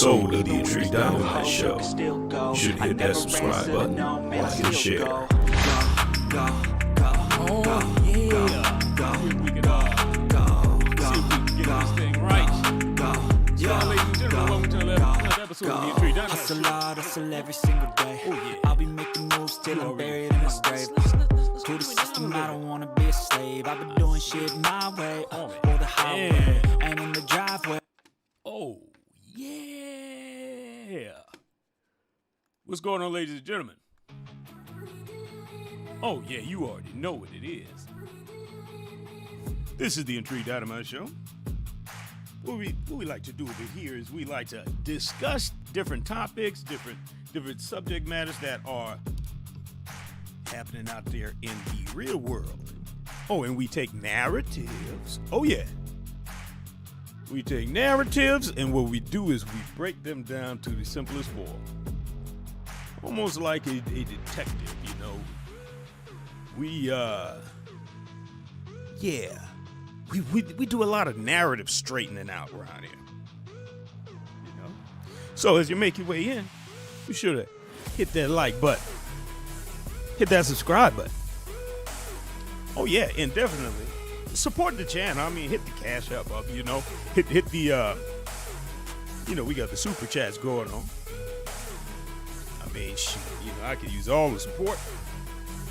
episode of the Intrigue Dynamite Show. You should hit that subscribe button, like and share. Hustle every single day. I'll be making moves till I'm buried in my grave. To the system, I don't wanna be a slave. I've been doing shit my way, or the highway, and in the driveway. Oh, yeah. What's going on, ladies and gentlemen? Oh, yeah, you already know what it is. This is the Intrigue Dynamite Show. What we like to do over here is we like to discuss different topics, different subject matters that are happening out there in the real world. Oh, and we take narratives. Oh, yeah. We take narratives, and what we do is we break them down to the simplest form. Almost like a detective, you know. We do a lot of narrative straightening out around here. You know? So as you make your way in, you should have hit that like button. Hit that subscribe button. Oh yeah, and definitely support the channel. I mean, hit the cash up, you know. Hit the we got the super chats going on. I mean, shit, I could use all the support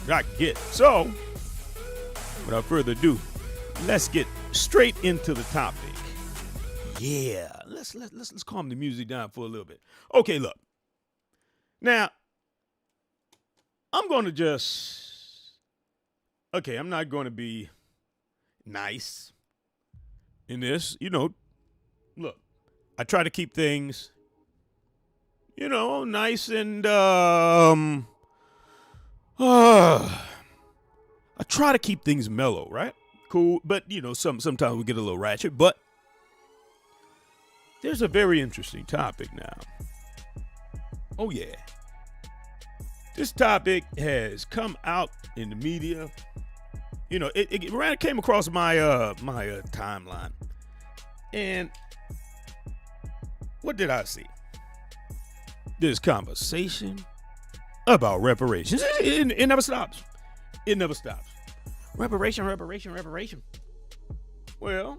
I can get. So, without further ado, let's get straight into the topic. Yeah, let's calm the music down for a little bit. Okay, look. Now, I'm not going to be nice in this. Look, I try to keep things, nice and, I try to keep things mellow, right? Cool, but, sometimes we get a little ratchet, but there's a very interesting topic now. Oh, yeah. This topic has come out in the media. It came across my timeline. And what did I see? This conversation about reparations. It never stops. It never stops. Reparation. Well,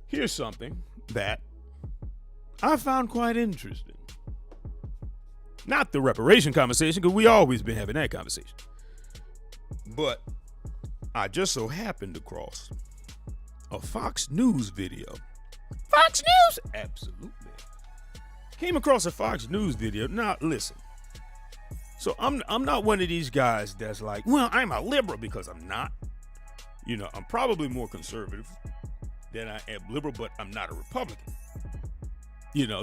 here's something that I found quite interesting. Not the reparation conversation, because we always been having that conversation. But I just so happened across a Fox News video. Fox News? Absolutely. Came across a Fox News video. Now, listen. So I'm not one of these guys that's like, well, I'm a liberal, because I'm not. I'm probably more conservative than I am liberal, but I'm not a Republican.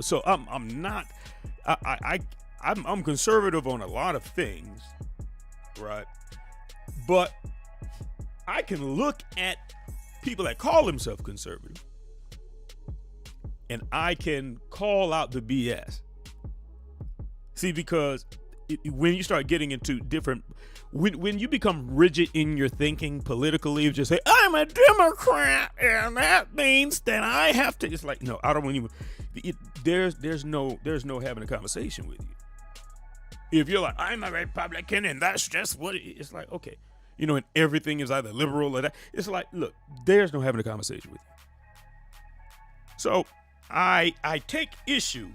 So I'm not. I'm conservative on a lot of things, right? But I can look at people that call themselves conservative, and I can call out the BS. See, because when you start getting into different, when you become rigid in your thinking politically, you just say, I'm a Democrat, and that means that I have to. It's like, no, I don't want you. There's no having a conversation with you. If you're like, I'm a Republican and that's just what it is, it's like, okay, and everything is either liberal or that. It's like, look, there's no having a conversation with you. So I take issue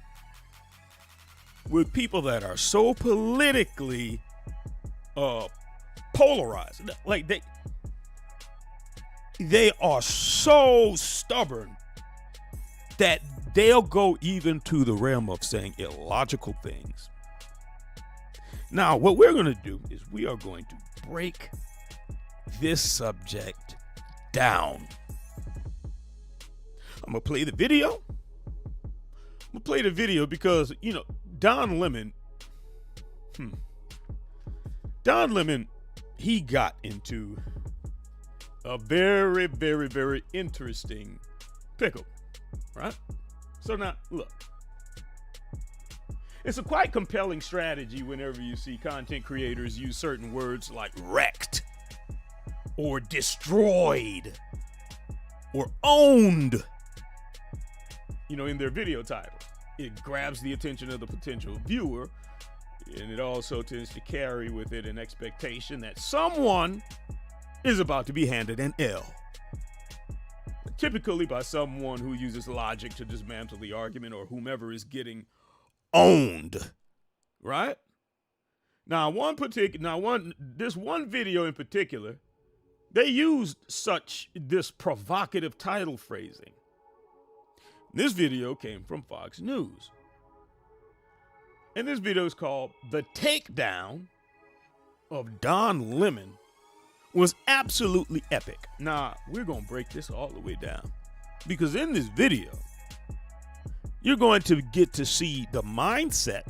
with people that are so politically polarized. Like they are so stubborn that they'll go even to the realm of saying illogical things. Now, what we're going to do is we are going to break this subject down. I'm going to play the video. Because, Don Lemon, he got into a very, very, very interesting pickle, right? So now, look. It's a quite compelling strategy whenever you see content creators use certain words like wrecked or destroyed or owned, in their video titles. it grabs the attention of the potential viewer, and it also tends to carry with it an expectation that someone is about to be handed an L. Typically by someone who uses logic to dismantle the argument or whomever is getting owned, right? Now, this one video in particular, they used this provocative title phrasing. This video came from Fox News. And this video is called "The Takedown of Don Lemon Was Absolutely Epic." Now, we're going to break this all the way down, because in this video, you're going to get to see the mindset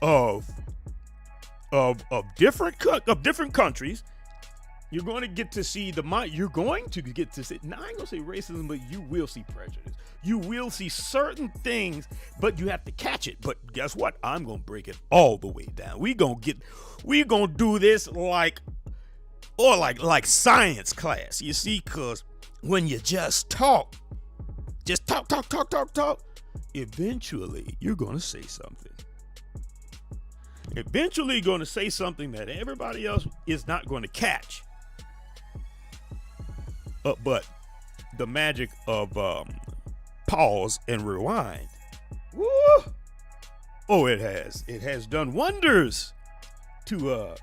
of different countries. You're going to get to see you're going to get to see, now I ain't going to say racism, but you will see prejudice. You will see certain things, but you have to catch it. But guess what? I'm going to break it all the way down. We're going to do this like science class. You see, because when you just talk, eventually you're going to say something. Eventually you're going to say something that everybody else is not going to catch. But the magic of pause and rewind, woo! Oh, it has done wonders to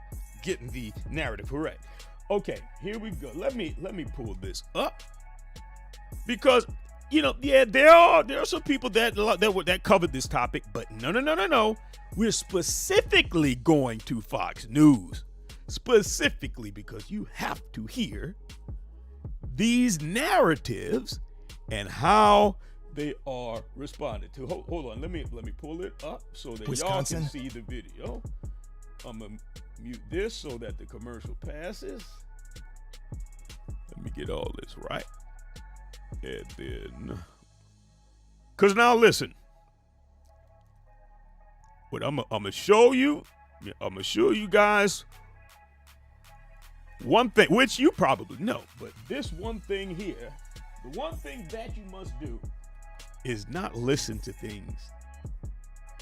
getting the narrative correct. Okay, here we go. Let me pull this up, because there are some people that covered this topic, but no. We're specifically going to Fox News, specifically because you have to hear these narratives and how they are responded to. Hold on, let me pull it up so that Wisconsin. Y'all can see the video. I'm gonna mute this so that the commercial passes. Let me get all this right, and then, because now listen, what I'm gonna show you guys one thing, which you probably know, but this one thing here, the one thing that you must do is not listen to things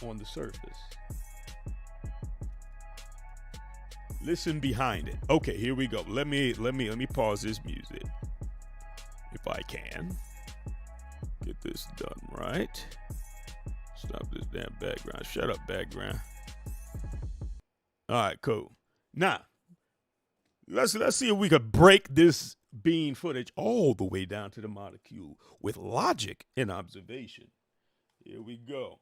on the surface. Listen behind it. Okay, here we go. Let me pause this music, if I can. Get this done right. Stop this damn background. Shut up, background. All right, cool. Now, let's see if we could break this bean footage all the way down to the molecule with logic and observation. Here we go.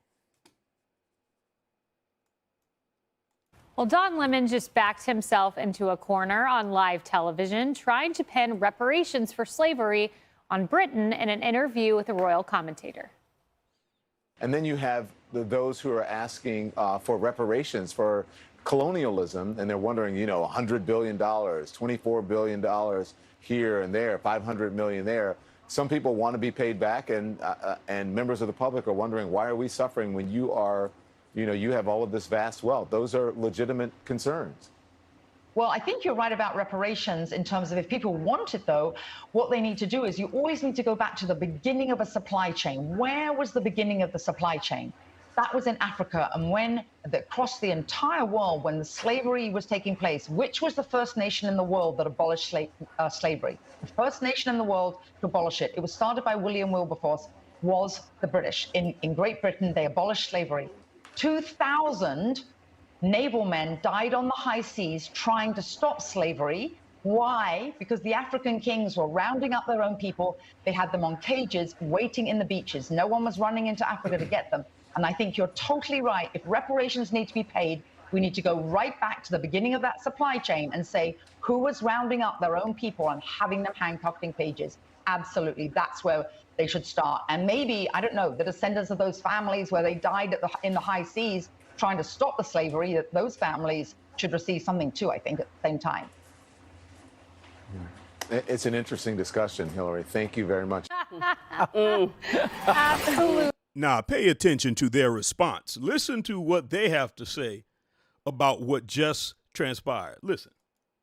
Well, Don Lemon just backed himself into a corner on live television, trying to pin reparations for slavery on Britain in an interview with a royal commentator. And then you have those who are asking for reparations for colonialism, and they're wondering, $100 billion, $24 billion here and there, $500 million there. Some people want to be paid back, and members of the public are wondering, why are we suffering when you are, you have all of this vast wealth? Those are legitimate concerns. Well, I think you're right about reparations in terms of, if people want it, though, what they need to do is you always need to go back to the beginning of a supply chain. Where was the beginning of the supply chain? That was in Africa. And when across the entire world, when the slavery was taking place, which was the first nation in the world that abolished slavery? The first nation in the world to abolish it. It was started by William Wilberforce, was the British. In Great Britain, they abolished slavery. 2,000 naval men died on the high seas trying to stop slavery. Why? Because the African kings were rounding up their own people. They had them on cages waiting in the beaches. No one was running into Africa to get them. And I think you're totally right. If reparations need to be paid, we need to go right back to the beginning of that supply chain and say, who was rounding up their own people and having them handcuffed in cages? Absolutely. That's where they should start. And maybe, I don't know, the descendants of those families where they died in the high seas trying to stop the slavery, that those families should receive something too, I think, at the same time. It's an interesting discussion, Hillary. Thank you very much. Absolutely. Now, pay attention to their response. Listen to what they have to say about what just transpired. Listen.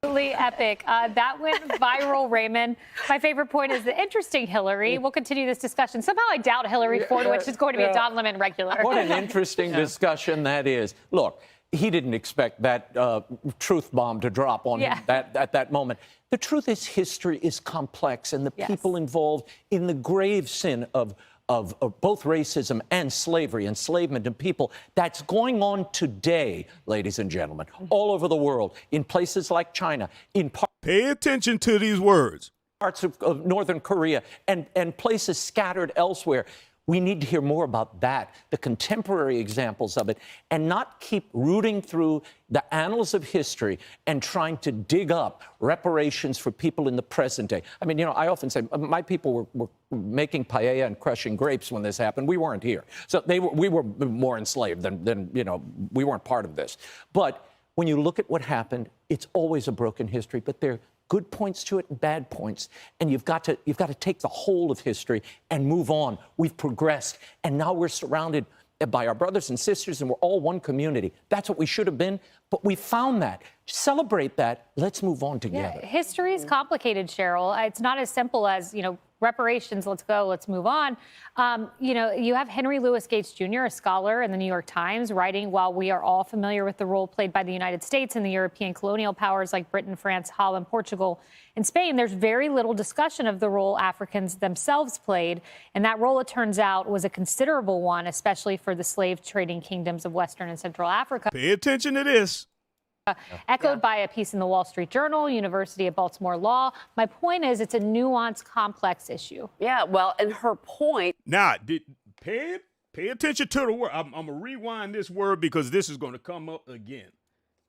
Absolutely epic. That went viral, Raymond. My favorite point is the interesting Hillary. We'll continue this discussion. Somehow I doubt Hillary Fordwich is going to be a Don Lemon regular. What an interesting discussion that is. Look, he didn't expect that truth bomb to drop on him at that moment. The truth is history is complex, and the people involved in the grave sin of both racism and slavery, enslavement of people, that's going on today, ladies and gentlemen, all over the world, in places like China, in Pay attention to these words. parts of Northern Korea, and places scattered elsewhere. We need to hear more about that, the contemporary examples of it, and not keep rooting through the annals of history and trying to dig up reparations for people in the present day. I mean, you know, I often say my people were making paella and crushing grapes when this happened. We weren't here. So we were more enslaved than, you know, we weren't part of this. But when you look at what happened, it's always a broken history, but there are good points to it and bad points. And you've got to take the whole of history and move on. We've progressed, and now we're surrounded by our brothers and sisters, and we're all one community. That's what we should have been, but we found that. Celebrate that. Let's move on together. Yeah, history is complicated, Cheryl. It's not as simple as, you know, reparations, let's go, let's move on. You know, you have Henry Louis Gates Jr., a scholar in the New York Times, writing, while we are all familiar with the role played by the United States and the European colonial powers like Britain, France, Holland, Portugal, and Spain, there's very little discussion of the role Africans themselves played. And that role, it turns out, was a considerable one, especially for the slave trading kingdoms of Western and Central Africa. Pay attention to this. Echoed by a piece in the Wall Street Journal, University of Baltimore Law. My point is, it's a nuanced, complex issue. Yeah, well, and her point. Now, pay attention to the word. I'm going to rewind this word because this is going to come up again.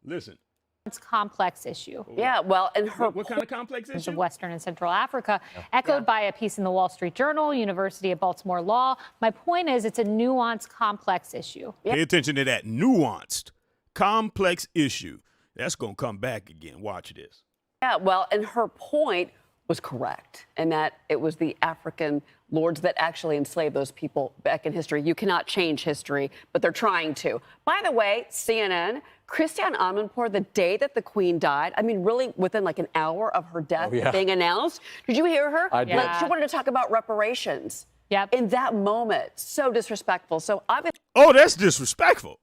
Listen. It's a complex issue. Yeah, well, and her What kind of complex issue? Of Western and Central Africa, echoed by a piece in the Wall Street Journal, University of Baltimore Law. My point is, it's a nuanced, complex issue. Pay attention to that nuanced, complex issue. That's going to come back again. Watch this. Yeah, well, and her point was correct, and that it was the African lords that actually enslaved those people back in history. You cannot change history, but they're trying to. By the way, CNN, Christiane Amanpour, the day that the Queen died, I mean, really within like an hour of her death being announced, did you hear her? I did. Like, she wanted to talk about reparations. Yep. In that moment, so disrespectful. So obviously. Oh, that's disrespectful.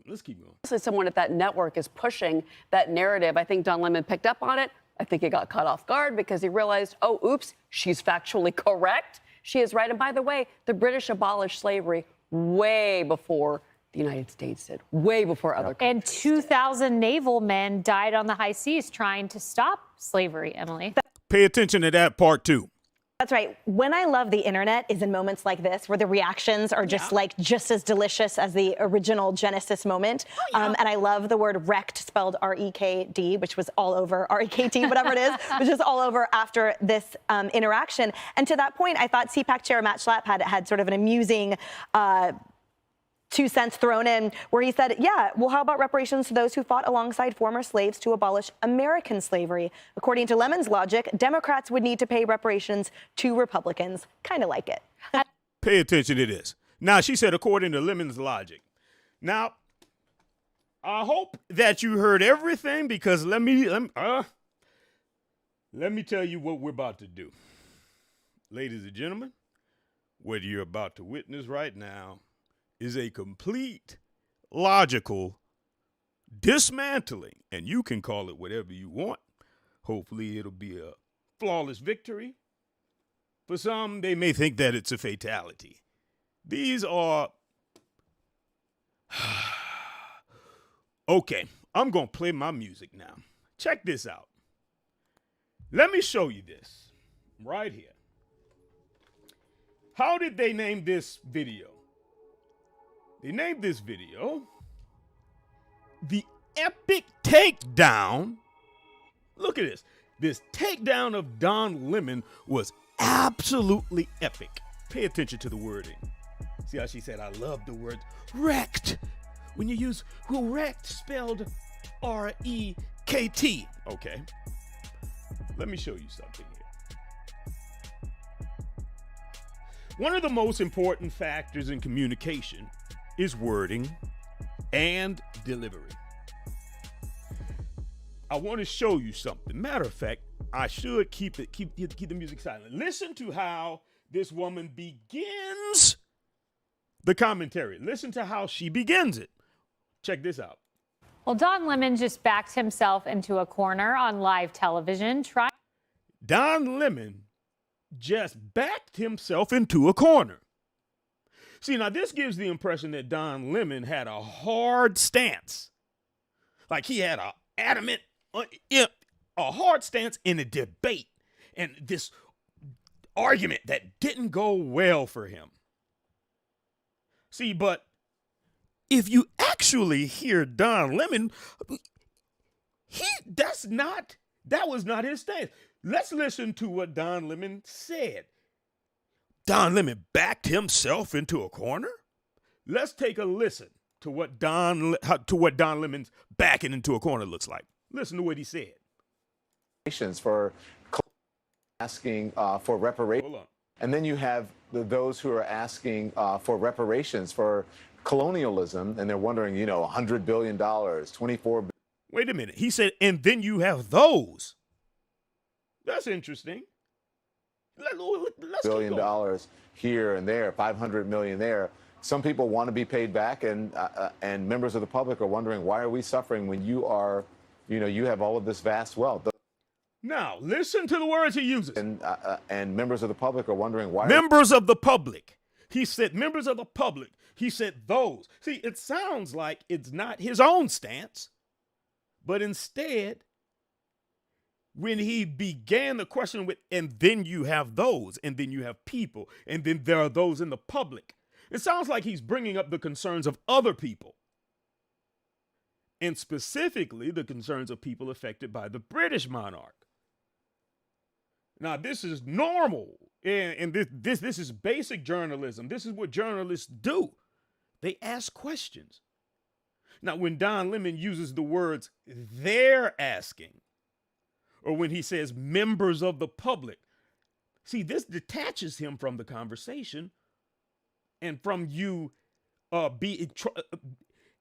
Let's keep going. Someone at that network is pushing that narrative. I think Don Lemon picked up on it. I think he got caught off guard because he realized, oh, oops, she's factually correct. She is right. And by the way, the British abolished slavery way before the United States did, way before other countries. And 2,000 naval men died on the high seas trying to stop slavery, Emily. Pay attention to that part too. That's right. When I love the internet is in moments like this where the reactions are just just as delicious as the original Genesis moment. And I love the word wrecked, spelled R-E-K-D, which was all over, R-E-K-T, whatever it is, which is all over after this interaction. And to that point, I thought CPAC Chair Matt Schlapp had sort of an amusing 2 cents thrown in where he said, yeah, well, how about reparations to those who fought alongside former slaves to abolish American slavery? According to Lemon's logic, Democrats would need to pay reparations to Republicans. Kind of like it. Pay attention to this. Now, she said, according to Lemon's logic. Now, I hope that you heard everything because let me tell you what we're about to do. Ladies and gentlemen, what you're about to witness right now is a complete, logical dismantling, and you can call it whatever you want. Hopefully it'll be a flawless victory. For some, they may think that it's a fatality. These are... Okay, I'm going to play my music now. Check this out. Let me show you this right here. How did they name this video? They named this video the Epic Takedown. Look at this. This takedown of Don Lemon was absolutely epic. Pay attention to the wording. See how she said, I love the word wrecked. When you use wrecked spelled R-E-K-T. Okay. Let me show you something here. One of the most important factors in communication is wording and delivery. I want to show you something. Matter of fact, I should keep the music silent. Listen to how this woman begins the commentary. Listen to how she begins it. Check this out. Well, Don Lemon just backed himself into a corner on live television. Don Lemon just backed himself into a corner. See, now this gives the impression that Don Lemon had a hard stance. Like he had a adamant, a hard stance in a debate and this argument that didn't go well for him. See, but if you actually hear Don Lemon, that was not his stance. Let's listen to what Don Lemon said. Don Lemon backed himself into a corner? Let's take a listen to what Don Lemon's backing into a corner looks like. Listen to what he said. For asking for reparations. Hold on. And then you have those who are asking for reparations for colonialism, and they're wondering, $100 billion, $24 billion. Wait a minute. He said, and then you have those. That's interesting. Let's $1 billion here and there, 500 million there. Some people want to be paid back, and members of the public are wondering, why are we suffering when you are, you have all of this vast wealth? Now, listen to the words he uses. And members of the public are wondering why. Members of the public. He said members of the public. He said those. See, it sounds like it's not his own stance, but instead, when he began the question with, and then you have those, and then you have people, and then there are those in the public. It sounds like he's bringing up the concerns of other people, and specifically the concerns of people affected by the British monarch. Now, this is normal, and this is basic journalism. This is what journalists do. They ask questions. Now, when Don Lemon uses the words "they're asking," or when he says members of the public, see, this detaches him from the conversation and from you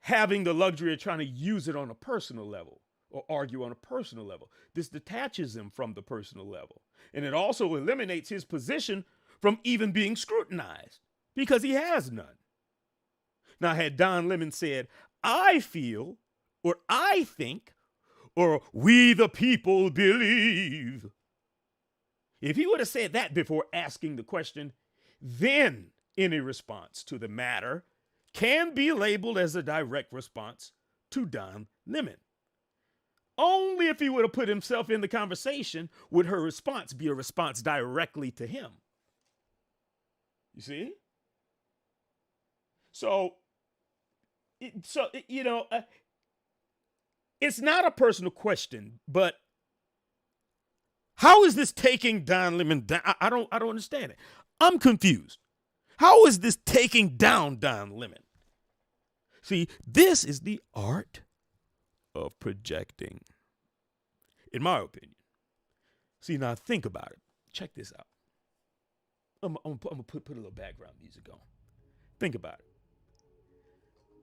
having the luxury of trying to use it on a personal level or argue on a personal level. This detaches him from the personal level. And it also eliminates his position from even being scrutinized because he has none. Now, had Don Lemon said, I feel, or I think, or we the people believe, if he would have said that before asking the question, then any response to the matter can be labeled as a direct response to Don Lemon. Only if he would have put himself in the conversation would her response be a response directly to him. You see? It's not a personal question, but how is this taking Don Lemon down? I don't understand it. I'm confused. How is this taking down Don Lemon? See, this is the art of projecting, in my opinion. See, now think about it. Check this out. I'm gonna put a little background music on. Think about it.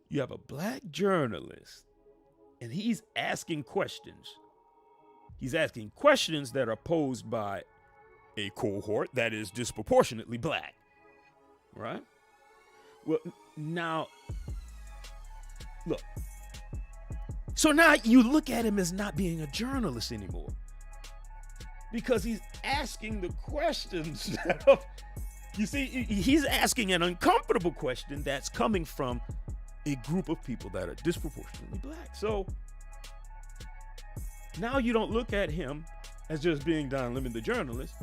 You have a black journalist, and he's asking questions. He's asking questions that are posed by a cohort that is disproportionately black, right? Well, now, look. So now you look at him as not being a journalist anymore because he's asking the questions you see, he's asking an uncomfortable question that's coming from a group of people that are disproportionately black. So now you don't look at him as just being Don Lemon, the journalist.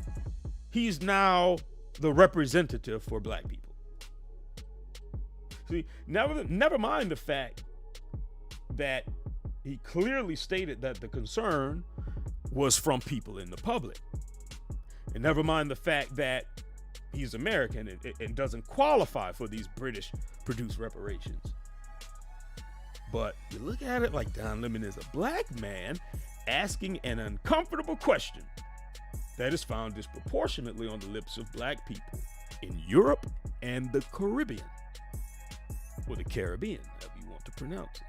He's now the representative for black people. See, never mind the fact that he clearly stated that the concern was from people in the public. And never mind the fact that he's American and doesn't qualify for these British-produced reparations. But you look at it like Don Lemon is a black man asking an uncomfortable question that is found disproportionately on the lips of black people in Europe and the Caribbean, or the Caribbean, however you want to pronounce it.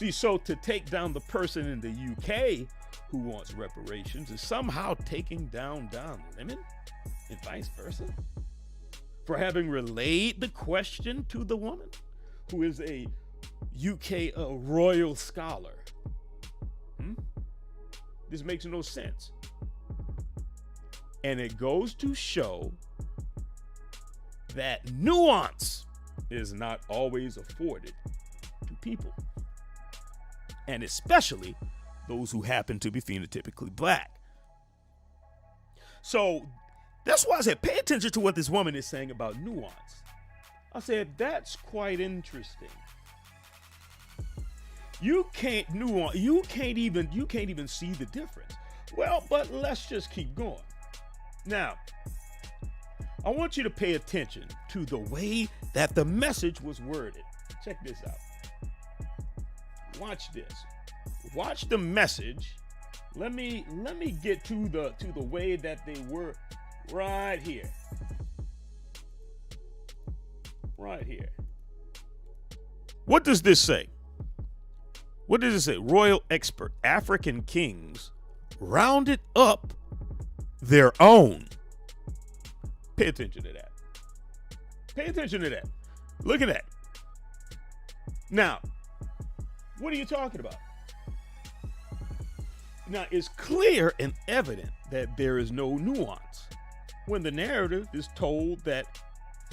See, so to take down the person in the UK who wants reparations is somehow taking down Don Lemon and vice versa for having relayed the question to the woman who is a UK royal scholar. This makes no sense. And it goes to show that nuance is not always afforded to people, and especially those who happen to be phenotypically black. So that's why I said pay attention to what this woman is saying about nuance. I said that's quite interesting. You can't nuance. You can't even see the difference. Well, but let's just keep going. Now, I want you to pay attention to the way that the message was worded. Check this out. Watch this. Watch the message. Let me get to the way that they were right here. Right here. What does this say? What does it say? Royal expert, African kings rounded up their own. Pay attention to that. Pay attention to that. Look at that. Now, what are you talking about? Now, it's clear and evident that there is no nuance when the narrative is told that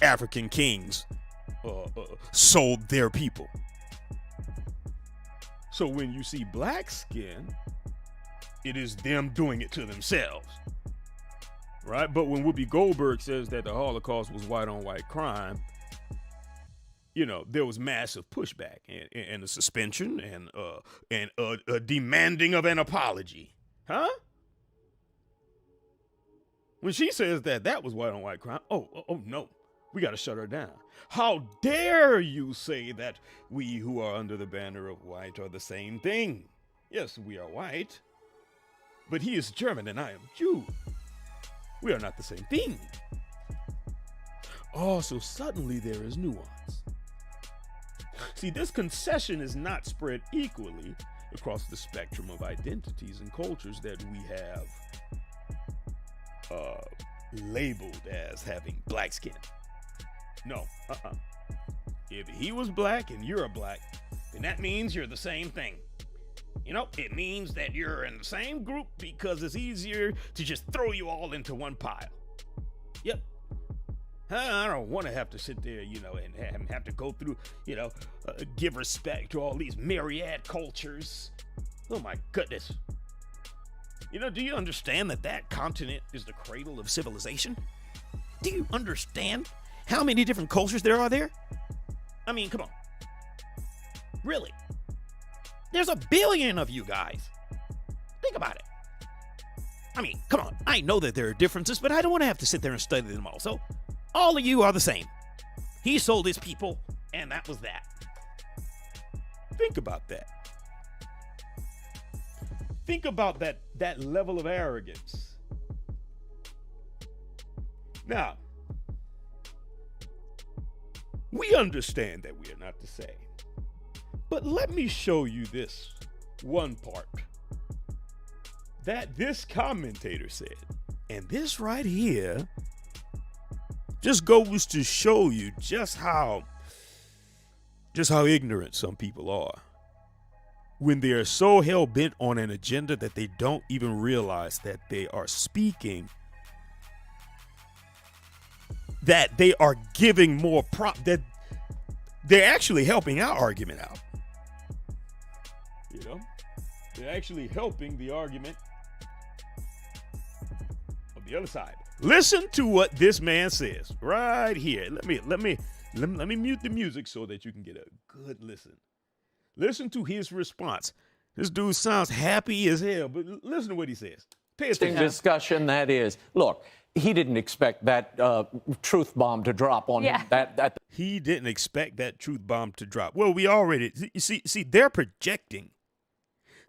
African kings sold their people. So when you see black skin, it is them doing it to themselves, right? But when Whoopi Goldberg says that the Holocaust was white on white crime, you know, there was massive pushback and a suspension and a demanding of an apology, huh? When she says that was white on white crime, oh no. We got to shut her down. How dare you say that we who are under the banner of white are the same thing? Yes, we are white, but he is German and I am Jew. We are not the same thing. Oh, so suddenly there is nuance. See, this concession is not spread equally across the spectrum of identities and cultures that we have labeled as having black skin. No, If he was black and you're a black, then that means you're the same thing. You know, it means that you're in the same group because it's easier to just throw you all into one pile. Yep. I don't want to have to sit there, you know, and have to go through, you know, give respect to all these myriad cultures. Oh my goodness. You know, do you understand that continent is the cradle of civilization? Do you understand how many different cultures there are there? I mean, come on. Really? There's 1 billion of you guys. Think about it. I mean, come on. I know that there are differences, but I don't want to have to sit there and study them all. So, all of you are the same. He sold his people, and that was that. Think about that. Think about that level of arrogance. Now, we understand that we are not the same. But let me show you this one part that this commentator said. And this right here just goes to show you just how ignorant some people are when they are so hell-bent on an agenda that they don't even realize that they are speaking, that they are giving more that they're actually helping our argument out. You know, they're actually helping the argument of the other side. Listen to what this man says right here. Let me mute the music so that you can get a good listen. Listen to his response. This dude sounds happy as hell, but listen to what he says. Pay attention. Discussion that is. Look, he didn't expect that truth bomb to drop on him. He didn't expect that truth bomb to drop. Well, we already see they're projecting.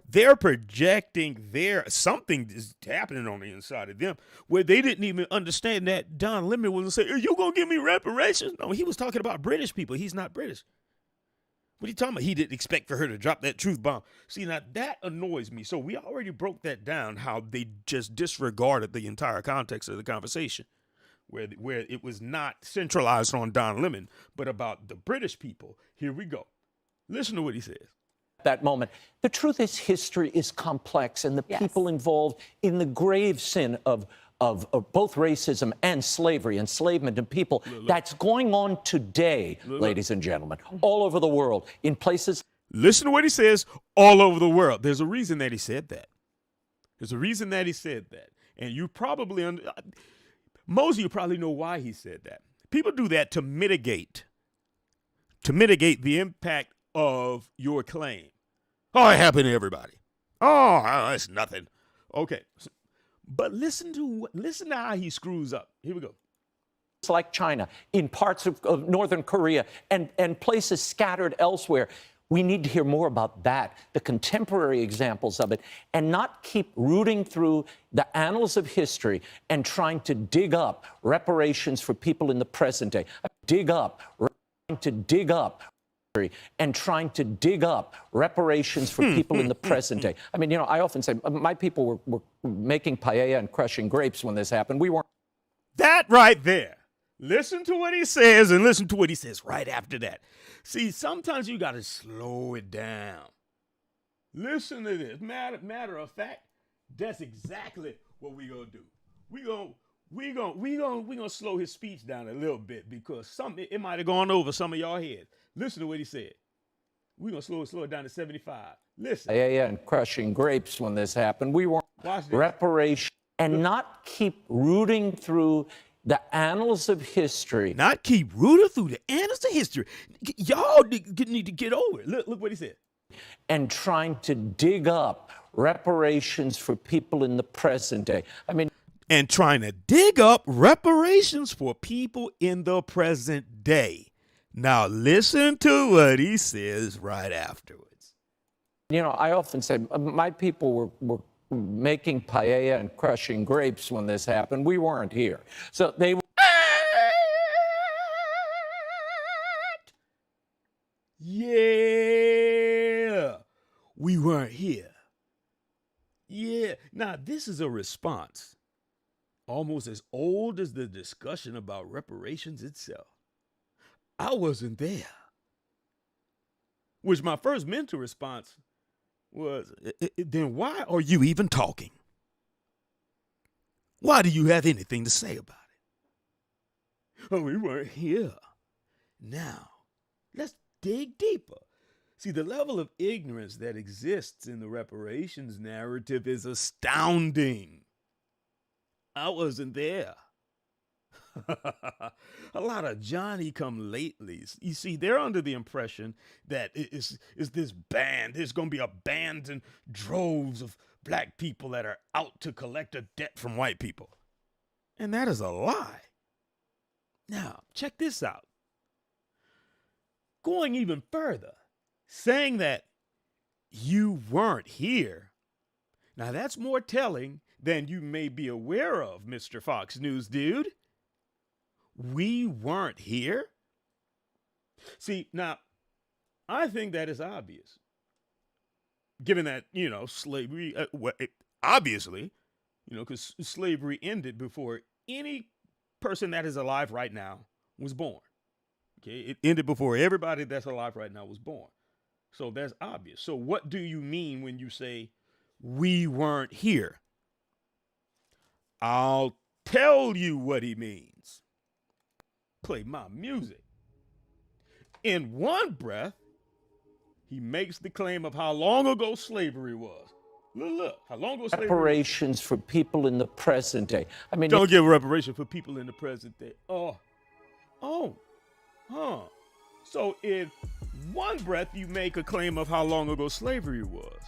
They're projecting something is happening on the inside of them where they didn't even understand that Don Lemon wasn't saying, "Are you gonna give me reparations?" No, he was talking about British people. He's not British. What are you talking about? He didn't expect for her to drop that truth bomb. See, now that annoys me. So we already broke that down, how they just disregarded the entire context of the conversation, where it was not centralized on Don Lemon, but about the British people. Here we go. Listen to what he says. That moment. The truth is, history is complex, and the people involved in the grave sin of both racism and slavery, enslavement of people, that's going on today, ladies and gentlemen, all over the world, in places. Listen to what he says, all over the world. There's a reason that he said that. There's a reason that he said that. And you probably, most of you probably know why he said that. People do that to mitigate the impact of your claim. Oh, it happened to everybody. Oh, it's nothing. Okay. But listen to how he screws up. Here we go. It's like China, in parts of Northern Korea, and places scattered elsewhere. We need to hear more about that, the contemporary examples of it, and not keep rooting through the annals of history and trying to dig up reparations for people in the present day. And trying to dig up reparations for people in the present day. I mean, I often say my people were making paella and crushing grapes when this happened. We weren't. That right there. Listen to what he says and listen to what he says right after that. See, sometimes you got to slow it down. Listen to this. Matter of fact, that's exactly what we're going to do. We're gonna slow his speech down a little bit because it might have gone over some of y'all heads. Listen to what he said. We're gonna slow it down to 75. Listen. Yeah, and crushing grapes when this happened. We weren't. Reparation and not keep rooting through the annals of history. Not keep rooting through the annals of history. Y'all need to get over it. Look what he said. And trying to dig up reparations for people in the present day. I mean. And trying to dig up reparations for people in the present day. Now listen to what he says right afterwards. I often say my people were making paella and crushing grapes when this happened. We weren't here. So they were. Yeah, we weren't here. Yeah. Now this is a response almost as old as the discussion about reparations itself. I wasn't there. Which my first mental response was, then why are you even talking? Why do you have anything to say about it? Oh, we weren't here. Now, let's dig deeper. See, the level of ignorance that exists in the reparations narrative is astounding. I wasn't there. A lot of Johnny-come-latelys. You see, they're under the impression that is this band. There's going to be a band and droves of black people that are out to collect a debt from white people. And that is a lie. Now, check this out. Going even further, saying that you weren't here. Now, that's more telling than you may be aware of, Mr. Fox News dude. We weren't here. See, now, I think that is obvious. Given that, slavery, obviously, because slavery ended before any person that is alive right now was born. Okay, it ended before everybody that's alive right now was born. So that's obvious. So what do you mean when you say we weren't here? I'll tell you what he means. Play my music. In one breath, he makes the claim of how long ago slavery was. Look, how long ago slavery reparations for people in the present day. I mean, don't give reparation for people in the present day. So in one breath, you make a claim of how long ago slavery was,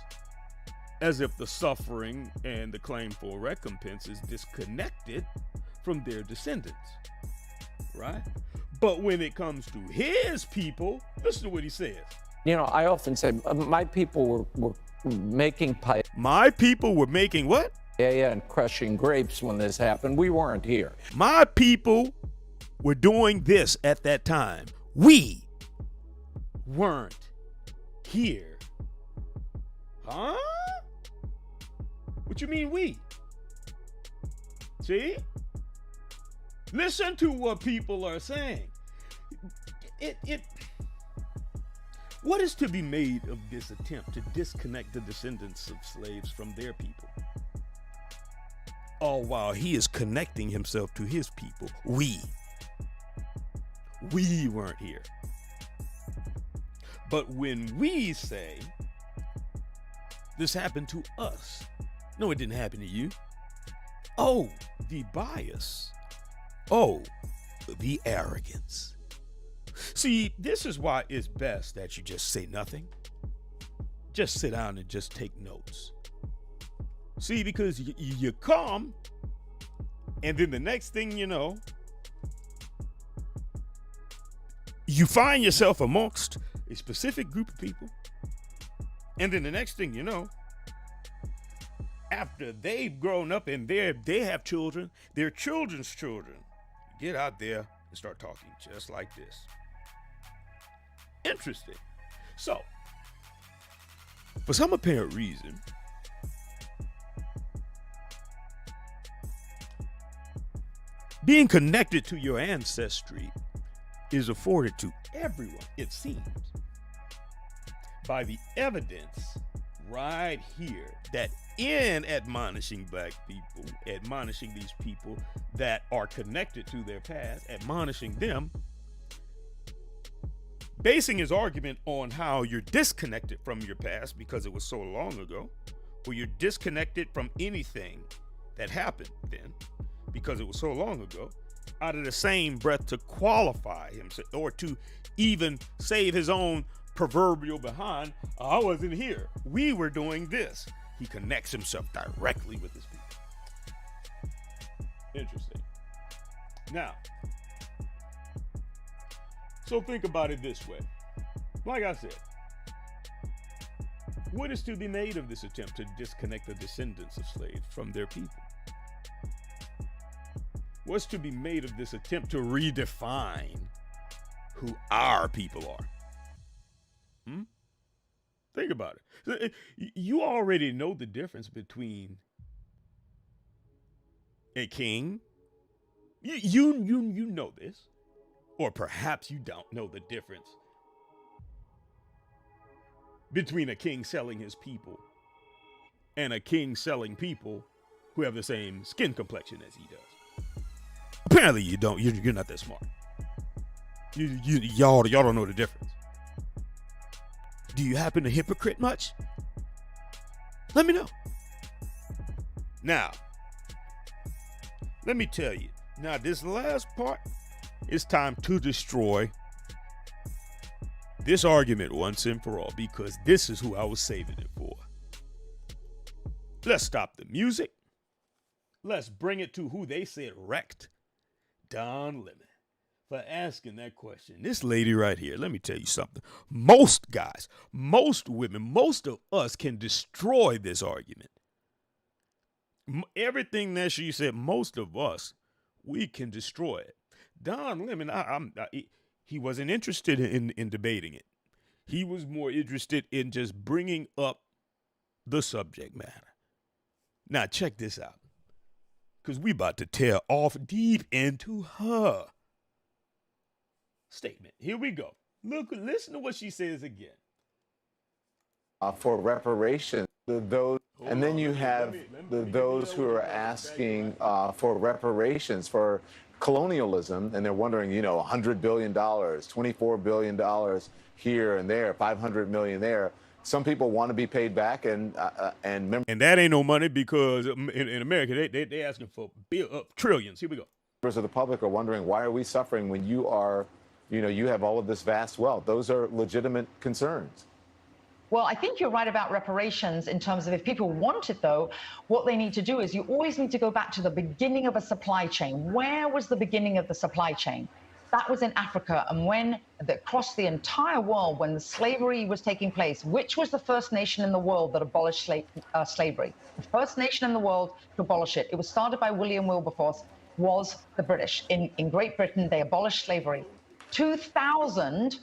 as if the suffering and the claim for recompense is disconnected from their descendants, right? But when it comes to his people, listen to what he says. I often say my people were making paella. My people were making what? Yeah, and crushing grapes when this happened. We weren't here. My people were doing this at that time. We weren't here. Huh? What you mean we? See? Listen to what people are saying. What is to be made of this attempt to disconnect the descendants of slaves from their people? All while he is connecting himself to his people. We weren't here. But when we say this happened to us, no, it didn't happen to you. Oh, the bias. Oh, the arrogance. See, this is why it's best that you just say nothing. Just sit down and just take notes. See, because you come, and then the next thing you know, you find yourself amongst a specific group of people, and then the next thing you know, after they've grown up and they have children, their children's children, get out there and start talking just like this. Interesting. So, for some apparent reason, being connected to your ancestry is afforded to everyone, it seems, by the evidence right here that in admonishing black people, admonishing these people that are connected to their past, admonishing them, basing his argument on how you're disconnected from your past because it was so long ago, or you're disconnected from anything that happened then because it was so long ago, out of the same breath to qualify himself or to even save his own proverbial behind. I wasn't here. We were doing this. He connects himself directly with his people. Interesting. Now, so think about it this way. Like I said, what is to be made of this attempt to disconnect the descendants of slaves from their people? What's to be made of this attempt to redefine who our people are? Think about it. You already know the difference between a king. You know this. Or perhaps you don't know the difference between a king selling his people and a king selling people who have the same skin complexion as he does. Apparently you don't. You're not that smart. Y'all don't know the difference. Do you happen to hypocrite much? Let me know. Now, let me tell you. Now, this last part, it's time to destroy this argument once and for all, because this is who I was saving it for. Let's stop the music. Let's bring it to who they said wrecked Don Lemon for asking that question. This lady right here, let me tell you something. Most guys, most women, most of us can destroy this argument. Everything that she said, most of us, we can destroy it. Don Lemon, he wasn't interested in debating it. He was more interested in just bringing up the subject matter. Now, check this out, because we about to tear off deep into her statement. Here we go. Look, listen to what she says again. For reparations, those, and then you have those who are asking for reparations for colonialism, and they're wondering, $100 billion, $24 billion here and there, $500 million there. Some people want to be paid back, and that ain't no money, because in America they asking for trillions. Here we go. Members of the public are wondering, why are we suffering when you are, you have all of this vast wealth? Those are legitimate concerns. Well, I think you're right about reparations in terms of if people want it, though, what they need to do is you always need to go back to the beginning of a supply chain. Where was the beginning of the supply chain? That was in Africa. And when across the entire world, when the slavery was taking place, which was the first nation in the world that abolished slavery? The first nation in the world to abolish it. It was started by William Wilberforce, was the British. In Great Britain, they abolished slavery. 2,000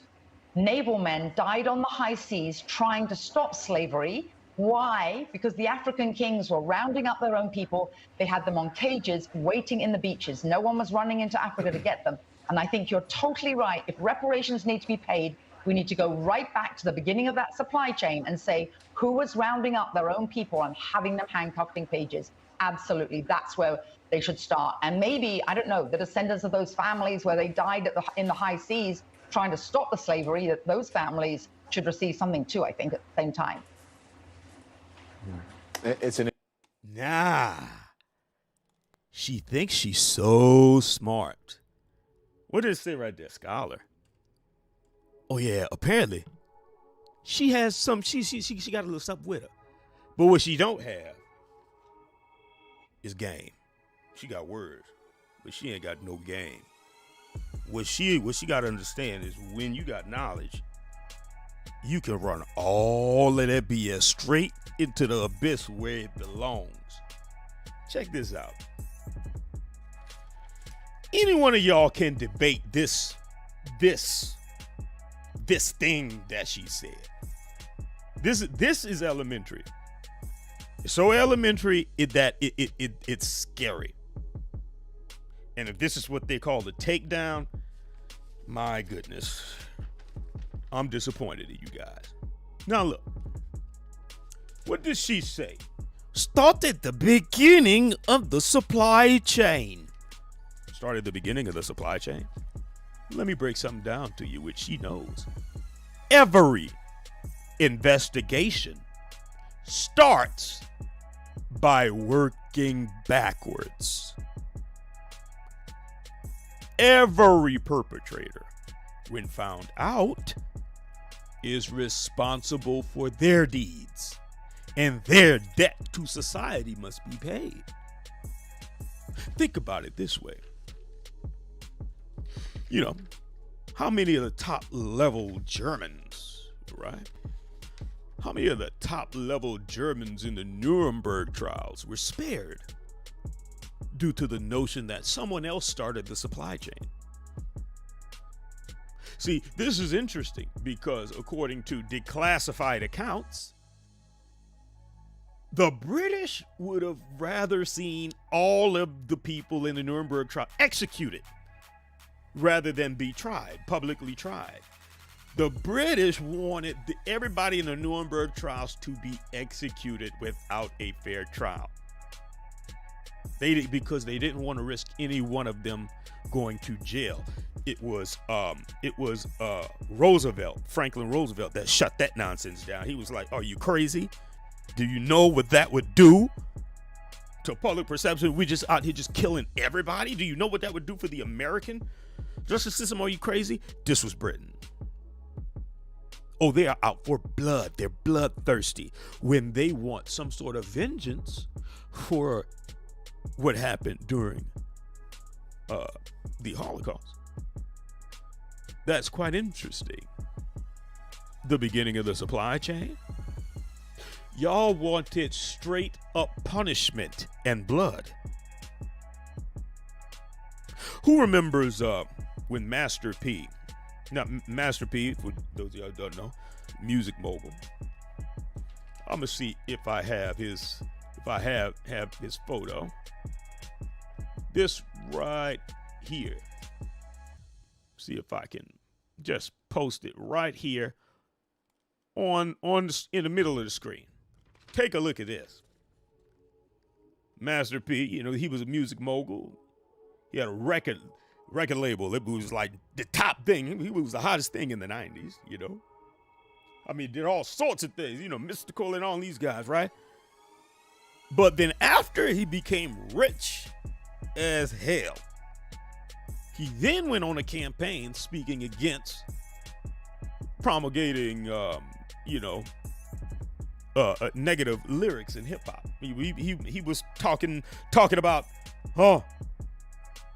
naval men died on the high seas trying to stop slavery. Why? Because the African kings were rounding up their own people. They had them on cages waiting in the beaches. No one was running into Africa to get them. And I think you're totally right. If reparations need to be paid, we need to go right back to the beginning of that supply chain and say who was rounding up their own people and having them handcuffed in cages. Absolutely, that's where they should start. And maybe, I don't know, the descendants of those families where they died in the high seas trying to stop the slavery, that those families should receive something too, I think, at the same time. It's an Nah. She thinks she's so smart. What did it say right there? Scholar. Oh yeah, apparently she has some. She got a little something with her. But what she don't have is game. She got words, but she ain't got no game. What she got to understand is when you got knowledge, you can run all of that BS straight into the abyss where it belongs. Check this out. Any one of y'all can debate this thing that she said. This is elementary. It's so elementary that it's scary. And if this is what they call the takedown, my goodness, I'm disappointed in you guys. Now look, what does she say? Start at the beginning of the supply chain. Start at the beginning of the supply chain? Let me break something down to you, which she knows. Every investigation starts by working backwards. Every perpetrator, when found out, is responsible for their deeds, and their debt to society must be paid. Think about it this way. You know, how many of the top level Germans, right? How many of the top level Germans in the Nuremberg trials were spared due to the notion that someone else started the supply chain? See, this is interesting because according to declassified accounts, the British would have rather seen all of the people in the Nuremberg trial executed rather than be tried, publicly tried. The British wanted everybody in the Nuremberg trials to be executed without a fair trial. Because they didn't want to risk any one of them going to jail. It was Roosevelt, Franklin Roosevelt, that shut that nonsense down. He was like, "Are you crazy? Do you know what that would do to public perception? We just out here just killing everybody. Do you know what that would do for the American justice system? Are you crazy?" This was Britain. Oh, they are out for blood. They're bloodthirsty when they want some sort of vengeance for what happened during the Holocaust. That's quite interesting. The beginning of the supply chain. Y'all wanted straight up punishment and blood. Who remembers when Master P, now Master P, for those of y'all who don't know, music mogul. I'm gonna see if I have his photo. This right here. See if I can just post it right here in the middle of the screen. Take a look at this. Master P, you know, he was a music mogul. He had a record label. It was like the top thing. He was the hottest thing in the 90s, you know. I mean, did all sorts of things, you know, Mystical and all these guys, right? But then after he became rich as hell, he then went on a campaign speaking against promulgating, negative lyrics in hip hop. He was talking about,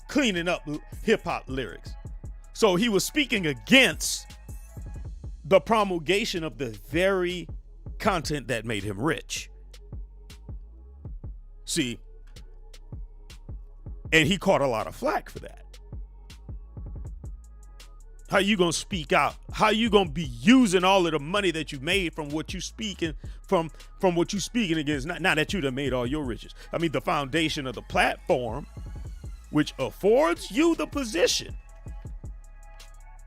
cleaning up hip hop lyrics. So he was speaking against the promulgation of the very content that made him rich. See, and he caught a lot of flack for that. How you gonna speak out? How you gonna be using all of the money that you made from what you speaking from what you speaking against? Not that you done made all your riches. I mean, the foundation of the platform, which affords you the position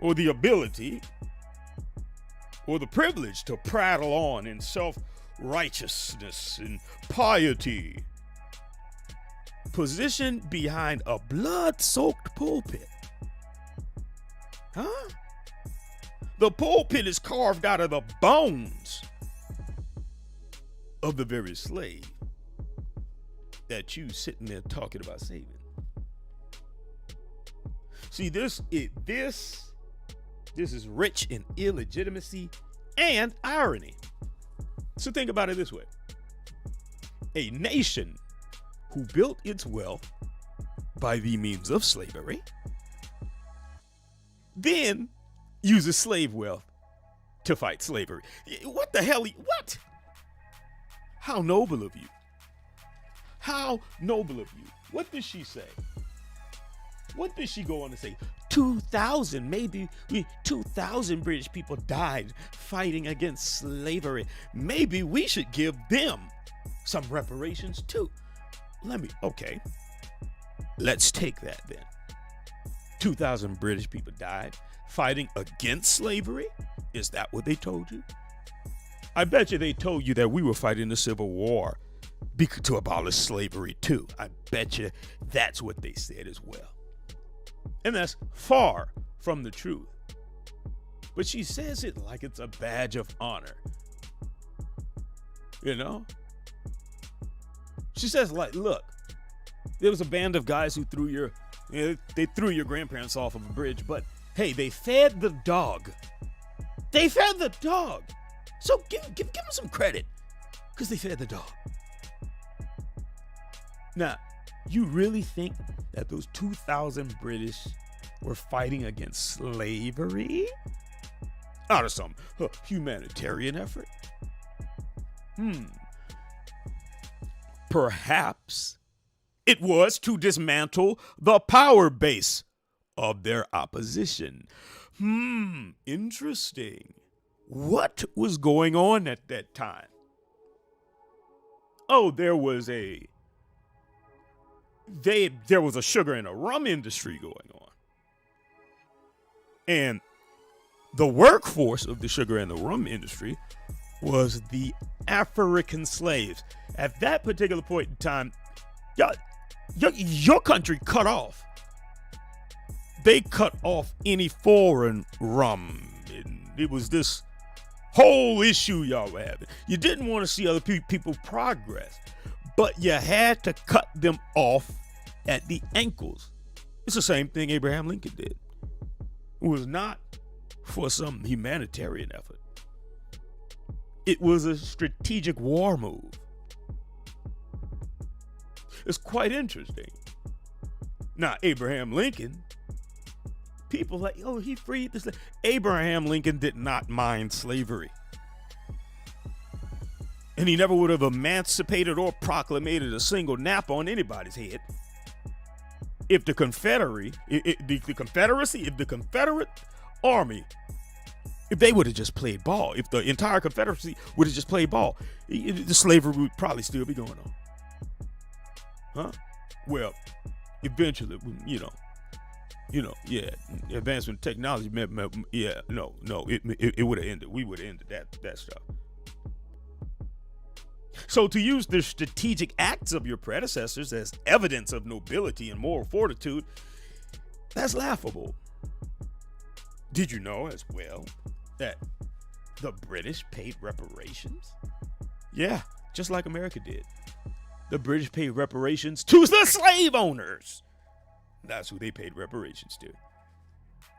or the ability or the privilege to prattle on in self-righteousness and piety. Position behind a blood-soaked pulpit. Huh? The pulpit is carved out of the bones of the very slave that you sitting there talking about saving. See, this is rich in illegitimacy and irony. So think about it this way. A nation who built its wealth by the means of slavery then uses slave wealth to fight slavery. What the hell? What? How noble of you. How noble of you. What did she say? What did she go on to say? 2,000, maybe 2,000 British people died fighting against slavery. Maybe we should give them some reparations too. Okay. Let's take that then. 2,000 British people died fighting against slavery? Is that what they told you? I bet you they told you that we were fighting the Civil War to abolish slavery too. I bet you that's what they said as well. And that's far from the truth. But she says it like it's a badge of honor. You know? She says, like, look, there was a band of guys who they threw your grandparents off of a bridge, but hey, they fed the dog. They fed the dog. So give them some credit, because they fed the dog. Now, you really think that those 2,000 British were fighting against slavery out of some humanitarian effort? Perhaps it was to dismantle the power base of their opposition. Interesting. What was going on at that time? Oh, there was a sugar and a rum industry going on. And the workforce of the sugar and the rum industry was the African slaves. At that particular point in time, your country cut off. They cut off any foreign rum. And it was this whole issue y'all were having. You didn't want to see other people progress, but you had to cut them off at the ankles. It's the same thing Abraham Lincoln did. It was not for some humanitarian effort. It was a strategic war move. It's quite interesting. Now, Abraham Lincoln, people like, oh, he freed the slave. Abraham Lincoln did not mind slavery. And he never would have emancipated or proclamated a single nap on anybody's head if the Confederate Army, if they would have just played ball, if the entire Confederacy would have just played ball, the slavery would probably still be going on. Huh? Well, eventually, advancement in technology, it would have ended. We would have ended that stuff. So to use the strategic acts of your predecessors as evidence of nobility and moral fortitude, that's laughable. Did you know as well that the British paid reparations? Yeah, just like America did. The British paid reparations to the slave owners. That's who they paid reparations to.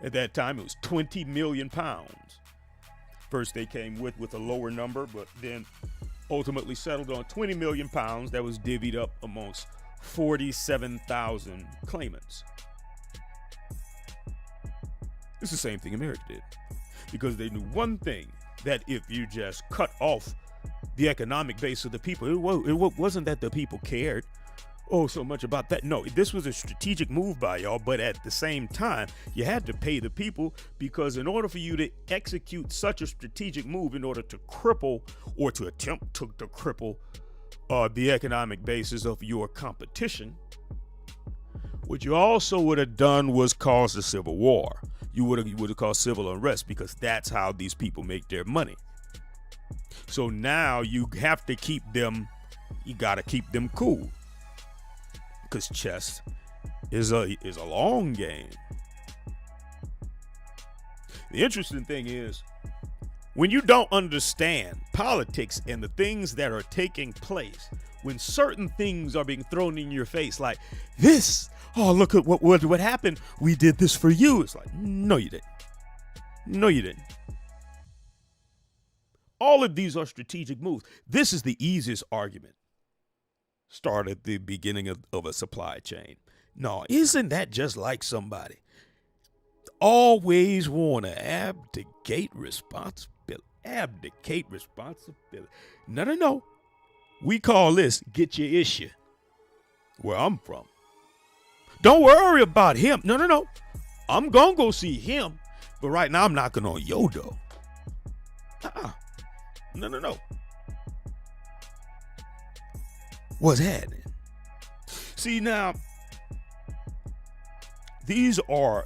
At that time, it was 20 million pounds. First, they came with a lower number, but then ultimately settled on 20 million pounds that was divvied up amongst 47,000 claimants. It's the same thing America did, because they knew one thing, that if you just cut off the economic base of the people, it wasn't that the people cared oh, so much about that. No, this was a strategic move by y'all, but at the same time, you had to pay the people, because in order for you to execute such a strategic move, in order to cripple or to attempt to cripple the economic basis of your competition, what you also would have done was cause a civil war. You would have caused civil unrest, because that's how these people make their money. So now you have to keep them, you got to keep them cool, because chess is a long game. The interesting thing is, when you don't understand politics and the things that are taking place, when certain things are being thrown in your face, like this, oh, look at what happened, we did this for you. It's like, no, you didn't. No, you didn't. All of these are strategic moves. This is the easiest argument. Start at the beginning of a supply chain. No, isn't that just like somebody? Always want to abdicate responsibility. Abdicate responsibility. No. We call this get your issue. Where I'm from. Don't worry about him. No. I'm going to go see him. But right now I'm knocking on your door. No. What's happening? See, now, these are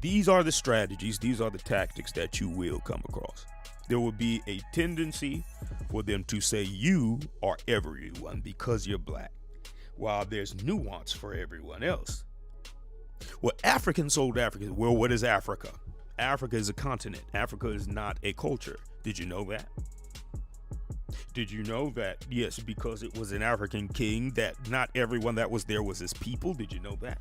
the strategies, these are the tactics that you will come across. There will be a tendency for them to say you are everyone because you're black, while there's nuance for everyone else. Well, Africans sold Africans. Well, what is Africa? Africa is a continent. Africa is not a culture. Did you know that? Did you know that, yes, because it was an African king, that not everyone that was there was his people? Did you know that?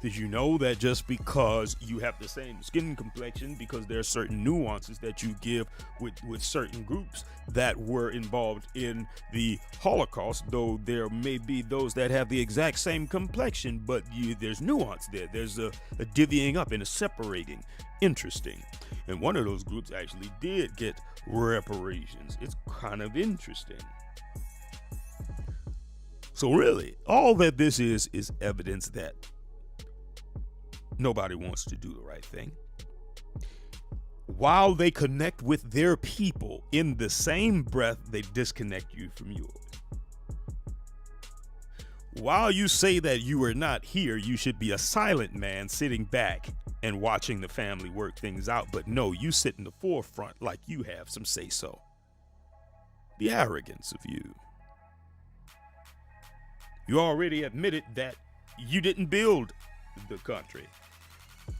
Did you know that just because you have the same skin complexion, because there are certain nuances that you give with certain groups that were involved in the Holocaust, though there may be those that have the exact same complexion, but there's nuance there. There's a divvying up and a separating. Interesting. And one of those groups actually did get reparations. It's kind of interesting. So really, all that this is evidence that nobody wants to do the right thing. While they connect with their people, in the same breath, they disconnect you from yours. While you say that you are not here, you should be a silent man sitting back and watching the family work things out. But no, you sit in the forefront like you have some say-so. The arrogance of you. You already admitted that you didn't build the country.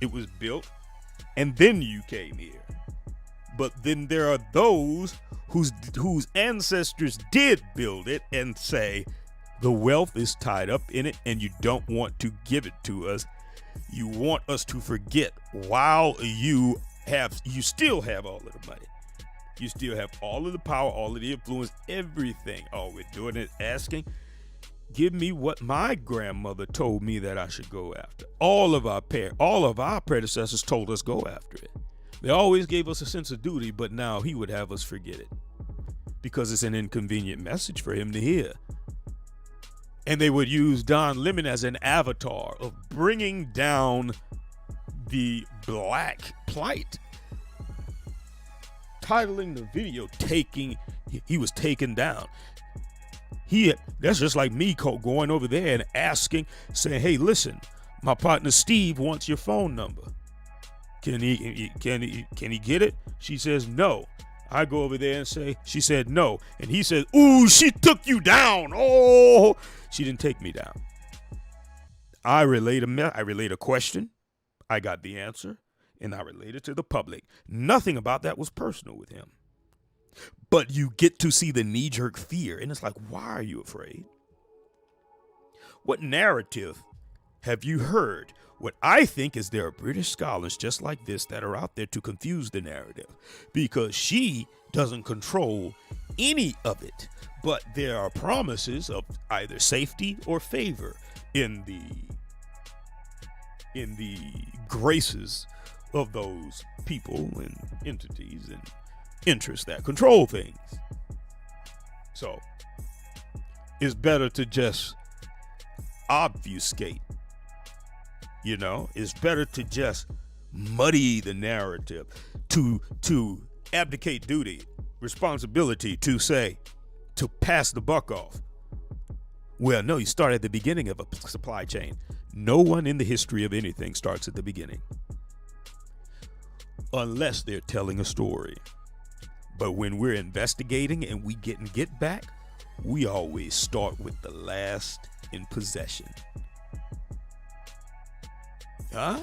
It was built, and then you came here. But then there are those whose ancestors did build it and say the wealth is tied up in it, and you don't want to give it to us. You want us to forget, while you still have all of the money. You still have all of the power, all of the influence, everything. All we're doing is asking, give me what my grandmother told me that I should go after. All of our predecessors told us go after it. They always gave us a sense of duty, but now he would have us forget it because it's an inconvenient message for him to hear. And they would use Don Lemon as an avatar of bringing down the black plight. Titling the video, he was taken down. That's just like me going over there and asking, saying, hey, listen, my partner Steve wants your phone number. Can he get it? She says no. I go over there and say, she said no. And he says, ooh, she took you down. Oh, she didn't take me down. I relayed a question. I got the answer, and I relayed it to the public. Nothing about that was personal with him. But you get to see the knee-jerk fear, and it's like, why are you afraid? What narrative have you heard? What I think is there are British scholars just like this that are out there to confuse the narrative, because she doesn't control any of it, but there are promises of either safety or favor in the graces of those people and entities and interests that control things. So it's better to just obfuscate. You know, it's better to just muddy the narrative, to abdicate duty, responsibility, to say, to pass the buck off. Well, no, you start at the beginning of a supply chain. No one in the history of anything starts at the beginning, unless they're telling a story. But when we're investigating and we get back, we always start with the last in possession. Huh?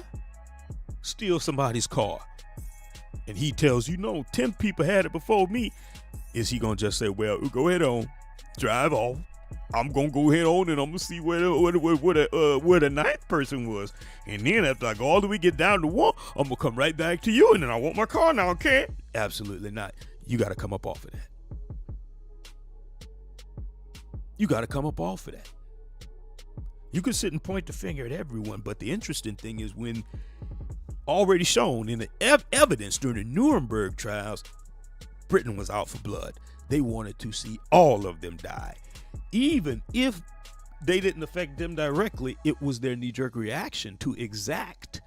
Steal somebody's car, and he tells you, no, 10 people had it before me. Is he gonna just say, well, go ahead on, drive off, I'm gonna go ahead on and I'm gonna see where the ninth person was, and then after I go all the way get down to one, I'm gonna come right back to you, and then I want my car now, okay? Absolutely not. You gotta come up off of that. You gotta come up off of that. You can sit and point the finger at everyone, but the interesting thing is when already shown in the evidence during the Nuremberg trials, Britain was out for blood. They wanted to see all of them die. Even if they didn't affect them directly, it was their knee-jerk reaction to exact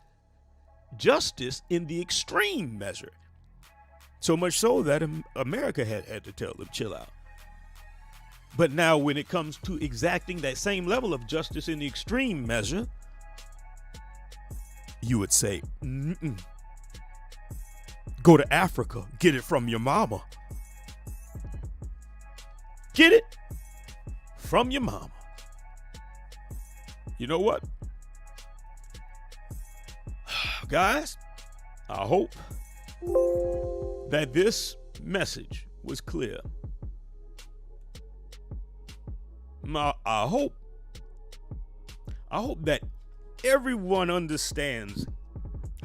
justice in the extreme measure. So much so that America had to tell them, chill out. But now when it comes to exacting that same level of justice in the extreme measure, you would say, go to Africa, get it from your mama. Get it from your mama. You know what? Guys, I hope that this message was clear. I hope that everyone understands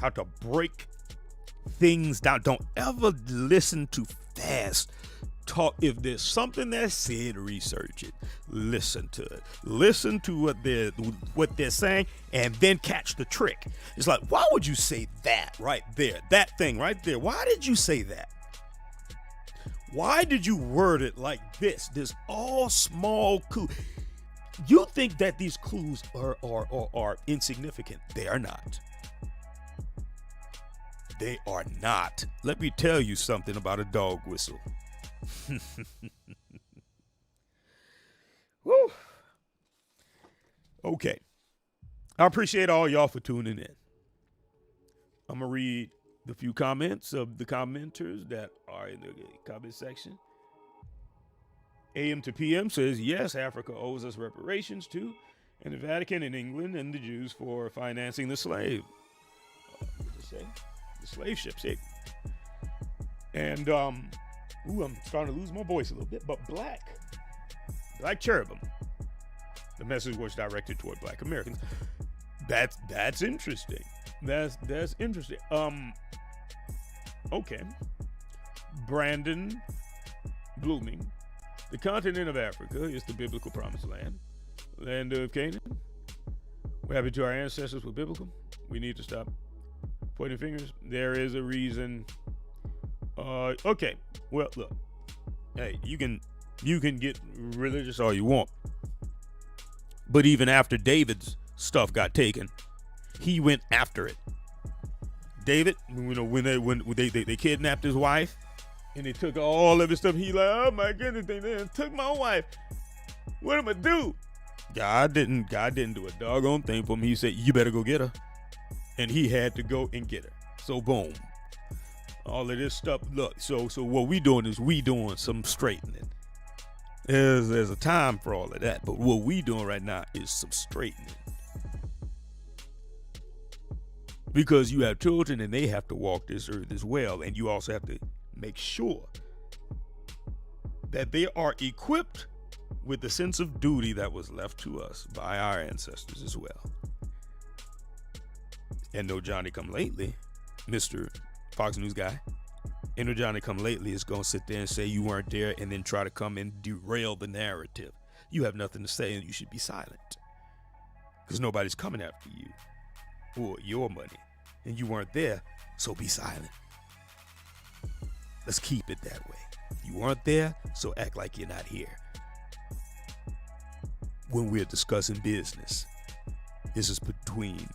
how to break things down. Don't ever listen to fast talk. If there's something that's said, research it. Listen to it. Listen to what they're saying, and then catch the trick. It's like, why would you say that right there? That thing right there. Why did you say that? Why did you word it like this? This all small clue. You think that these clues are insignificant. They are not. They are not. Let me tell you something about a dog whistle. Woo. Okay. I appreciate all y'all for tuning in. I'm going to read the few comments of the commenters that are in the comment section. AM to PM says, yes, Africa owes us reparations too, and the Vatican and England and the Jews for financing the slave. What does it say? The slave ships. And, I'm starting to lose my voice a little bit, but Black Cherubim. The message was directed toward Black Americans. That's interesting. That's interesting. Okay. Brandon Blooming. The continent of Africa is the biblical promised land. Land of Canaan. What happened to our ancestors was biblical. We need to stop pointing fingers. There is a reason. Okay. Well, look. Hey, you can get religious all you want. But even after David's stuff got taken, he went after it. David, when they kidnapped his wife and they took all of his stuff, he like, oh my goodness, they took my wife. What am I do? God didn't do a doggone thing for him. He said, you better go get her. And he had to go and get her. So boom. All of this stuff. Look, so what we doing is we doing some straightening. There's a time for all of that, but what we doing right now is some straightening. Because you have children and they have to walk this earth as well, and you also have to make sure that they are equipped with the sense of duty that was left to us by our ancestors as well. And no Johnny come lately, Mr. Fox News guy, and no Johnny come lately is going to sit there and say you weren't there and then try to come and derail the narrative. You have nothing to say and you should be silent. Because nobody's coming after you or your money. And you weren't there, so be silent. Let's keep it that way. You weren't there, so act like you're not here. when we're discussing business. This is between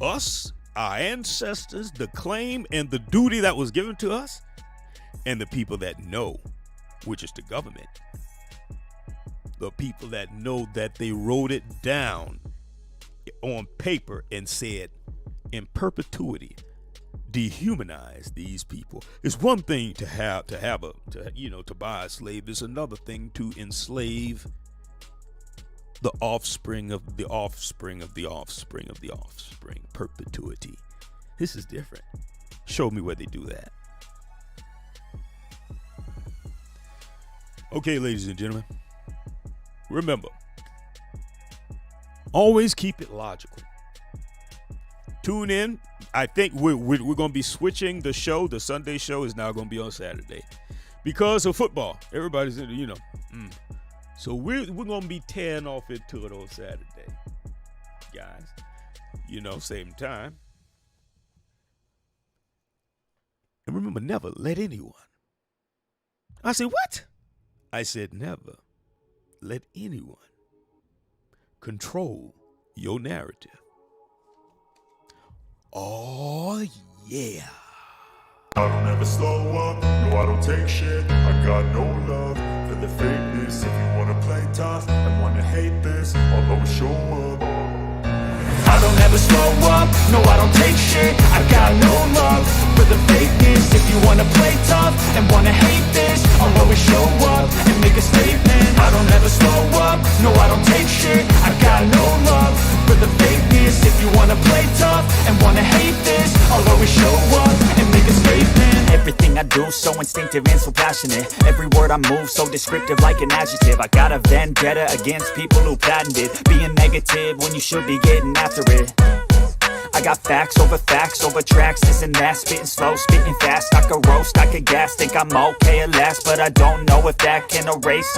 us, our ancestors, the claim and the duty that was given to us, and the people that know, which is the government. The people that know that they wrote it down on paper and said, in perpetuity, dehumanize these people. It's one thing to buy a slave. It's another thing to enslave the offspring of the offspring of the offspring of the offspring. Perpetuity. This is different. Show me where they do that. Okay, ladies and gentlemen, remember, always keep it logical. Tune in. I think we're going to be switching the show. The Sunday show is now going to be on Saturday because of football. Everybody's, So we're going to be tearing off into it on Saturday, guys. Same time. And remember, never let anyone. I said, what? I said, never let anyone control your narrative. Oh, yeah. I don't ever slow up, no I don't take shit. I got no love for the fakeness. If you wanna play tough and wanna hate this, I'll always show up. I don't ever slow up, no I don't take shit. I got no love for the fakeness. If you wanna play tough and wanna hate this, I'll always show up and make a statement. I don't ever slow up, no I don't take shit. I got no love for the fakeness. If you wanna play tough and wanna hate this, I'll always show up and make a statement. Everything I do so instinctive and so passionate. Every word I move so descriptive like an adjective. I got a vendetta against people who patented being negative when you should be getting after it. I got facts over tracks, this and that. Spitting slow, spitting fast. I could roast, I could gas. Think I'm okay at last, but I don't know if that can erase